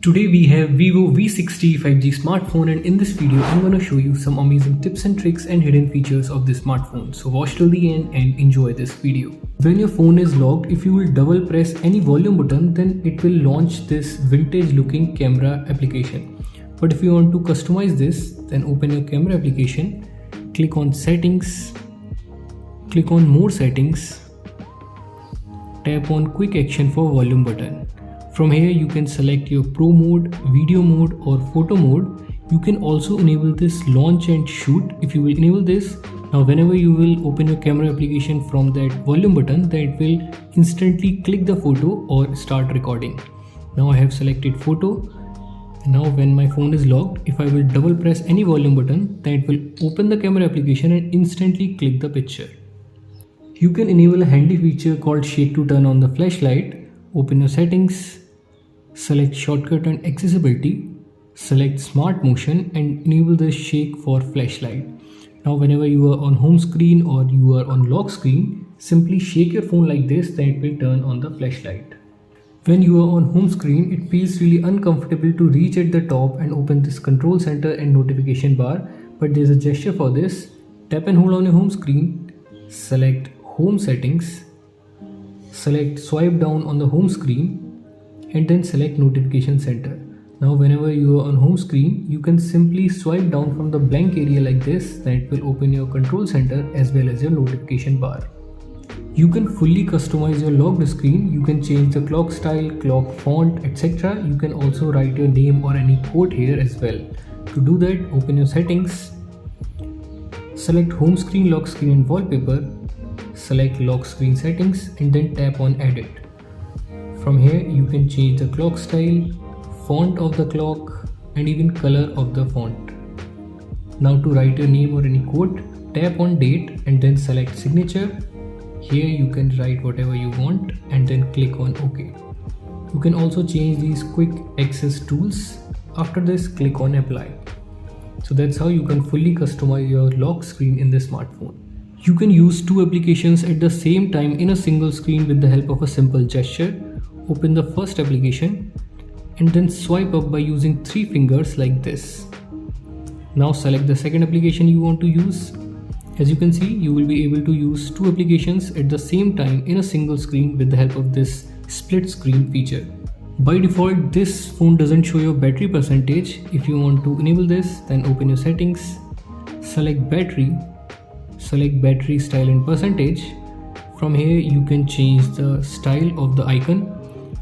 Today we have Vivo V60e 5G smartphone, and in this video I'm going to show you some amazing tips and tricks and hidden features of this smartphone. So watch till the end and enjoy this video. When your phone is locked, if you will double press any volume button, then it will launch this vintage looking camera application. But if you want to customize this, then open your camera application, click on settings, click on more settings, tap on quick action for volume button. From here you can select your pro mode, video mode or photo mode. You can also enable this launch and shoot. If you will enable this, now whenever you will open your camera application from that volume button, that will instantly click the photo or start recording. Now I have selected photo. Now when my phone is locked, if I will double press any volume button, that will open the camera application and instantly click the picture. You can enable a handy feature called shake to turn on the flashlight. Open your settings, select shortcut and accessibility, select smart motion and enable the shake for flashlight. Now whenever you are on home screen or you are on lock screen, simply shake your phone like this, then it will turn on the flashlight. When you are on home screen, it feels really uncomfortable to reach at the top and open this control center and notification bar, but there is a gesture for this. Tap and hold on your home screen, select home settings, select swipe down on the home screen and then select notification center. Now whenever you are on home screen, you can simply swipe down from the blank area like this, then it will open your control center as well as your notification bar. You can fully customize your locked screen. You can change the clock style, clock font, etc. You can also write your name or any code here as well. To do that, open your settings, select home screen, lock screen and wallpaper, select lock screen settings and then tap on edit. From here you can change the clock style, font of the clock and even color of the font. Now to write your name or any code, tap on date and then select signature. Here you can write whatever you want and then click on OK. You can also change these quick access tools. After this, click on apply. So that's how you can fully customize your lock screen in this smartphone. You can use two applications at the same time in a single screen with the help of a simple gesture. Open the first application and then swipe up by using 3 fingers like this. Now select the second application you want to use. As you can see, you will be able to use two applications at the same time in a single screen with the help of this split screen feature. By default, this phone doesn't show your battery percentage. If you want to enable this, then open your settings, select battery, select battery style and percentage. From here you can change the style of the icon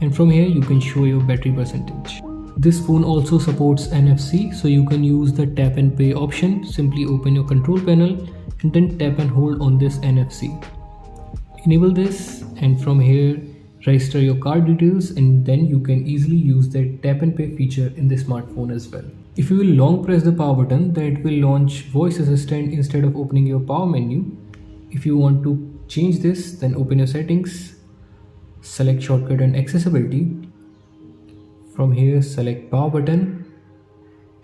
and from here you can show your battery percentage. This phone also supports NFC, so you can use the tap and pay option. Simply open your control panel and then tap and hold on this NFC. Enable this and from here register your card details and then you can easily use the tap and pay feature in the smartphone as well. If you will long press the power button, then it will launch voice assistant instead of opening your power menu. If you want to change this, then open your settings, select shortcut and accessibility. From here select power button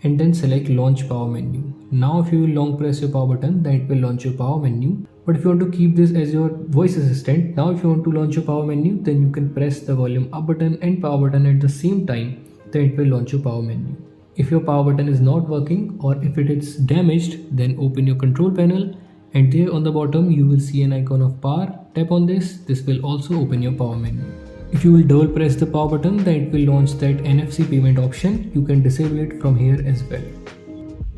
and then select launch power menu. Now if you will long press your power button, then it will launch your power menu. But if you want to keep this as your voice assistant, now if you want to launch your power menu, then you can press the volume up button and power button at the same time, then it will launch your power menu. If your power button is not working or if it is damaged, then open your control panel and there on the bottom you will see an icon of power. Tap on this. This will also open your power menu. If you will double press the power button, then it will launch that NFC payment option. You can disable it from here as well.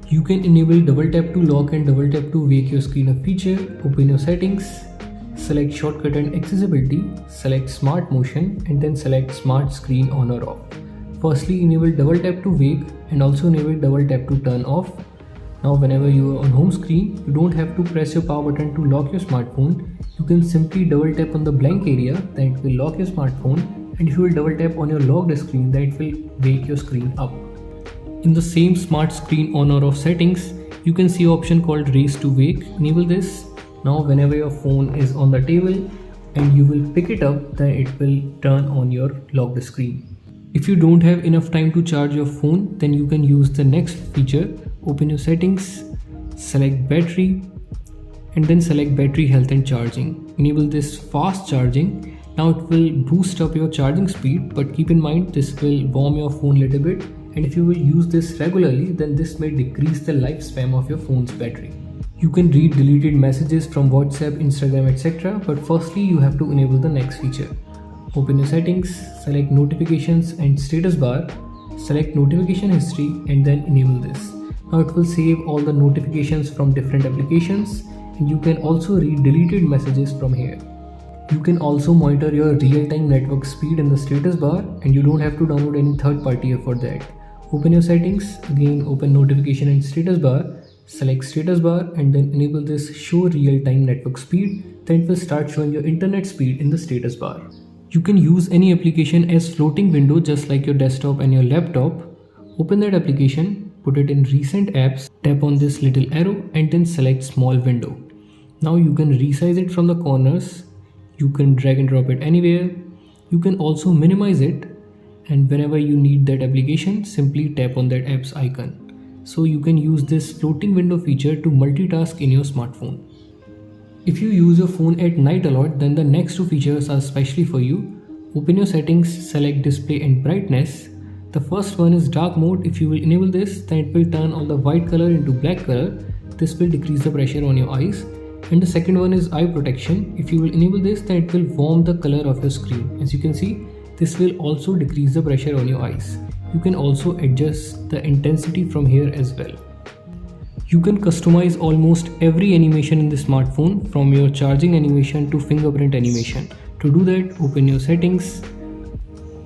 You can enable double tap to lock and double tap to wake your screen a feature. Open your settings, select shortcut and accessibility, select smart motion and then select smart screen on or off. Firstly, enable double tap to wake and also enable double tap to turn off. Now whenever you are on home screen, you don't have to press your power button to lock your smartphone. You can simply double tap on the blank area, then it will lock your smartphone, and if you will double tap on your locked screen, then it will wake your screen up. In the same smart screen on or off settings, you can see an option called raise to wake. Enable this. Now whenever your phone is on the table and you will pick it up, then it will turn on your locked screen. If you don't have enough time to charge your phone, then you can use the next feature. Open your settings, select battery and then select battery health and charging. Enable this fast charging Now it will boost up your charging speed, but keep in mind this will warm your phone a little bit, and if you will use this regularly, then this may decrease the lifespan of your phone's battery. You can read deleted messages from WhatsApp, Instagram, etc. But firstly, you have to enable the next feature. Open your settings, select notifications and status bar, select notification history and then enable this. Now it will save all the notifications from different applications, and you can also read deleted messages from here. You can also monitor your real-time network speed in the status bar, and you don't have to download any third-party app for that. Open your settings, again open notification and status bar, select status bar and then enable this show real-time network speed. Then it will start showing your internet speed in the status bar. You can use any application as floating window just like your desktop and your laptop. Open that application, put it in recent apps, tap on this little arrow and then select small window. Now you can resize it from the corners, you can drag and drop it anywhere, you can also minimize it, and whenever you need that application, simply tap on that app's icon. So you can use this floating window feature to multitask in your smartphone. If you use your phone at night a lot, then the next two features are specially for you. Open your settings, select display and brightness. The first one is dark mode. If you will enable this, then it will turn all the white color into black color. This will decrease the pressure on your eyes. And the second one is eye protection. If you will enable this, then it will warm the color of your screen. As you can see, this will also decrease the pressure on your eyes. You can also adjust the intensity from here as well. You can customize almost every animation in the smartphone, from your charging animation to fingerprint animation. To do that, open your settings,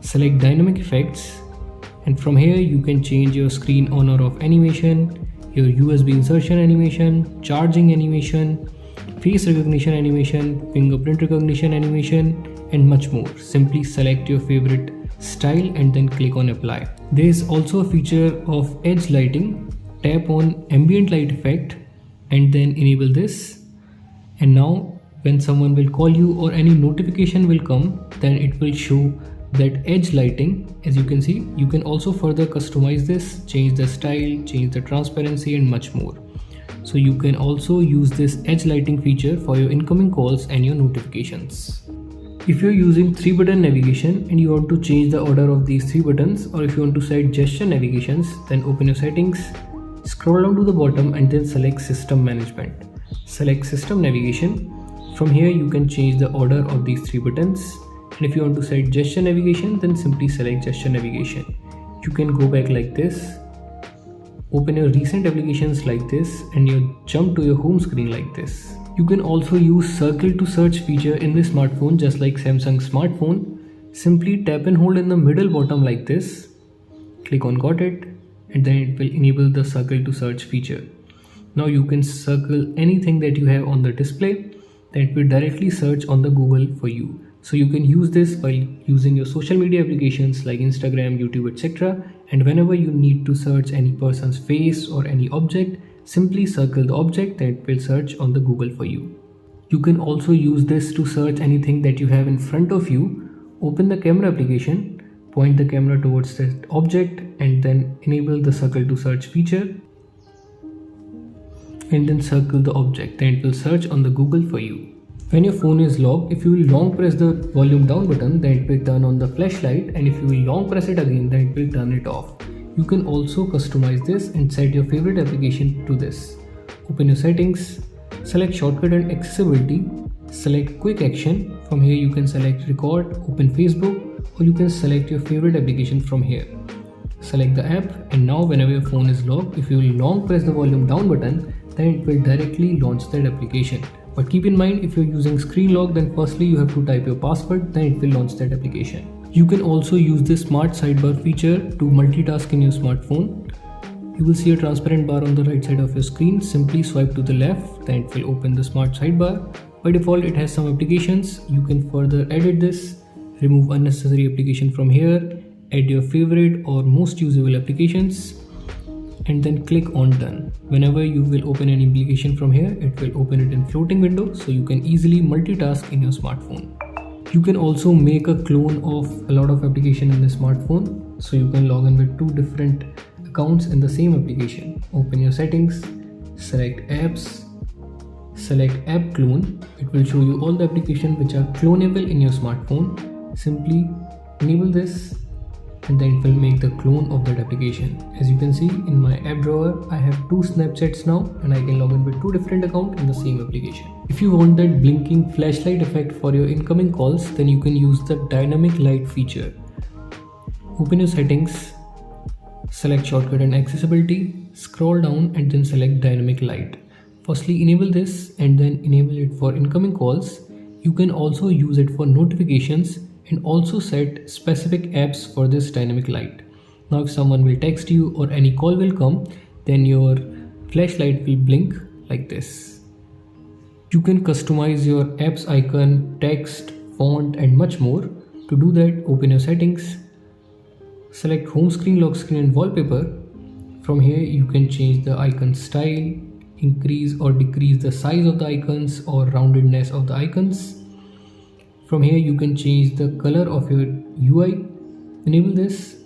select dynamic effects, and from here you can change your screen on or off animation, your USB insertion animation, charging animation, face recognition animation, fingerprint recognition animation, and much more. Simply select your favorite style and then click on apply. There is also a feature of edge lighting. Tap on ambient light effect and then enable this, and now when someone will call you or any notification will come, then it will show that edge lighting. As you can see, you can also further customize this, change the style, change the transparency and much more. So you can also use this edge lighting feature for your incoming calls and your notifications. If you're using 3-button navigation and you want to change the order of these 3 buttons, or if you want to set gesture navigations, then open your settings, scroll down to the bottom and then select system management. Select system navigation. From here you can change the order of these 3 buttons, and if you want to set gesture navigation, then simply select gesture navigation. You can go back like this, open your recent applications like this, and you jump to your home screen like this. You can also use circle to search feature in this smartphone just like Samsung smartphone. Simply tap and hold in the middle bottom like this, click on got it, and then it will enable the circle to search feature. Now you can circle anything that you have on the display, then it will directly search on the Google for you. So you can use this while using your social media applications like Instagram, YouTube, etc. And whenever you need to search any person's face or any object, simply circle the object, then it will search on the Google for you. You can also use this to search anything that you have in front of you. Open the camera application, point the camera towards that object and then enable the circle to search feature and then circle the object, then it will search on the Google for you. When your phone is locked, if you will long press the volume down button, then it will turn on the flashlight, and if you will long press it again, then it will turn it off. You can also customize this and set your favorite application to this. Open your settings, select shortcut and accessibility, select quick action. From here you can select record, open Facebook, or you can select your favorite application from here. Select the app, and now whenever your phone is locked, if you will long press the volume down button, then it will directly launch that application. But keep in mind, if you're using screen lock, then firstly you have to type your password, then it will launch that application. You can also use this smart sidebar feature to multitask in your smartphone. You will see a transparent bar on the right side of your screen. Simply swipe to the left, then it will open the smart sidebar. By default it has some applications. You can further edit this, remove unnecessary application from here, add your favorite or most usable applications, and then click on done. Whenever you will open an application from here, it will open it in floating window, so you can easily multitask in your smartphone. You can also make a clone of a lot of applications in the smartphone, so you can log in with 2 different accounts in the same application. Open your settings, select apps, select app clone. It will show you all the applications which are clonable in your smartphone. Simply enable this and then it will make the clone of that application. As you can see in my app drawer, I have 2 Snapchats now and I can log in with 2 different accounts in the same application. If you want that blinking flashlight effect for your incoming calls, then you can use the dynamic light feature. Open your settings, select shortcut and accessibility, scroll down and then select dynamic light. Firstly enable this and then enable it for incoming calls. You can also use it for notifications and also set specific apps for this dynamic light. Now if someone will text you or any call will come, then your flashlight will blink like this. You can customize your app's icon, text, font and much more. To do that, open your settings, select home screen, lock screen and wallpaper. From here you can change the icon style, increase or decrease the size of the icons or roundedness of the icons. From here you can change the color of your UI. Enable this.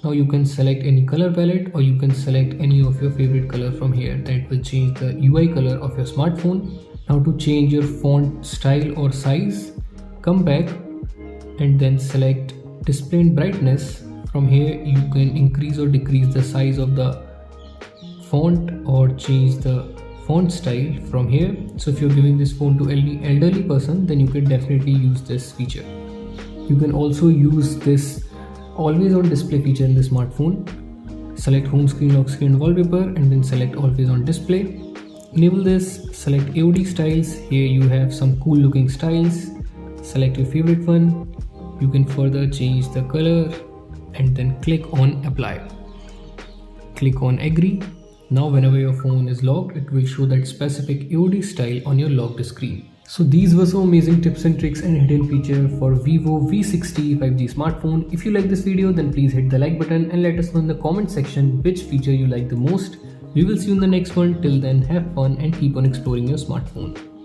Now you can select any color palette or you can select any of your favorite color from here. That will change the UI color of your smartphone. Now to change your font style or size, come back and then select display and brightness. From here you can increase or decrease the size of the font or change the font style from here. So if you're giving this phone to any elderly person, then you can definitely use this feature. You can also use this always on display feature in the smartphone. Select home screen, lock screen, wallpaper and then select always on display. Enable this, select AOD styles. Here you have some cool looking styles. Select your favorite one. You can further change the color and then click on apply. Click on agree. Now whenever your phone is locked, it will show that specific AOD style on your locked screen. So these were some amazing tips and tricks and hidden feature for Vivo V60e 5G smartphone. If you like this video, then please hit the like button and let us know in the comment section which feature you like the most. We will see you in the next one. Till then, have fun and keep on exploring your smartphone.